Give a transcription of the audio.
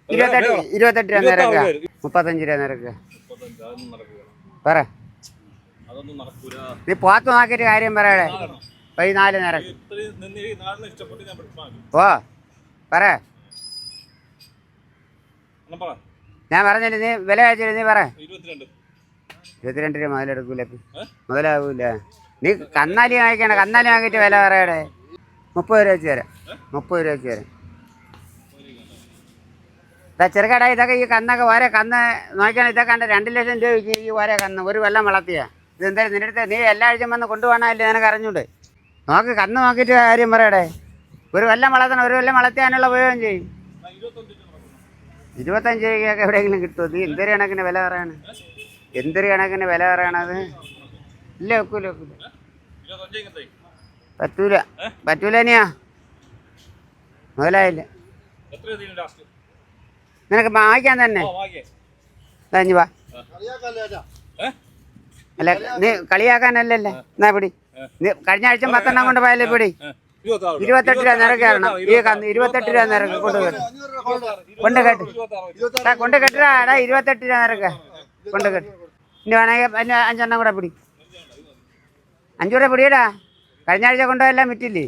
28 രൂപ നിരക്ക്, 35 രൂപ നിരക്ക്. പറ, നീ പോത്ത് നോക്കിയിട്ട് കാര്യം പറയടേ. 14 നിരക്ക്. ഓ പറ, ഞാൻ പറഞ്ഞില്ല, നീ വില കഴിച്ചില്ല, നീ പറ. 22 രൂപ മുതലെടുക്കൂല, മുതലാവൂല. നീ കന്നാലി വാങ്ങിക്കണ, കന്നാലി വാങ്ങിയിട്ട് വില പറയടേ. 30 രൂപ വെച്ച് തരാം, 30 രൂപ വെച്ച് തരാം. ചെറുകട ഇതൊക്കെ ഈ കന്നൊക്കെ ഓരോ കന്ന് നോക്കിയാൽ ഇതൊക്കെ കണ്ട 2 ലക്ഷം രൂപ ഈ ഓരോ കന്ന് ഒരു വെള്ളം വളർത്തിയ. ഇത് എന്തായാലും നിന്റെ അടുത്ത് നീ എല്ലാ ആഴ്ചയും വന്ന് കൊണ്ടുപോകണമല്ലേ, നിനക്ക് അറിഞ്ഞൂടെ? നോക്ക്, കന്ന് നോക്കിയിട്ട് കാര്യം പറയടേ. ഒരു വെള്ളം വളർത്തണം, ഒരു വെള്ളം വളർത്തിയാനുള്ള ഉപയോഗം ചെയ്യും. 25 രൂപയ്ക്കൊക്കെ എവിടെയെങ്കിലും കിട്ടുമോ? നീ എന്തൊരു കണക്കിന് വില പറയാണ്, എന്തൊരു കണക്കിന് വില പറയണത്? ഇല്ല, വെക്കൂല, വെക്കൂല, പറ്റൂല, പറ്റൂല. തന്നെയാ മുതലായില്ല. നിനക്ക് വാങ്ങിക്കാൻ തന്നെ കഴിഞ്ഞു വാ. അല്ല, നീ കളിയാക്കാനല്ലല്ലേ. എന്നാ പിടി, നീ കഴിഞ്ഞ ആഴ്ച 10 എണ്ണം കൊണ്ട് പോയാലേ പിടി. 28 രൂപ നിരക്ക് തരണം. ഈ കന്ന് 28 രൂപ നിരക്ക് കൊണ്ട് കെട്ടി, കൊണ്ട് കെട്ടി, കൊണ്ട് കെട്ടിടാ. 28 രൂപ നിരക്ക് കൊണ്ട് കെട്ടി. ഇനി വേണമെങ്കിൽ 5 എണ്ണം കൂടെ പിടി. 5 കൂടെ പിടിയടാ. കഴിഞ്ഞ ആഴ്ച കൊണ്ടുപോയെല്ലാം വിറ്റില്ലേ?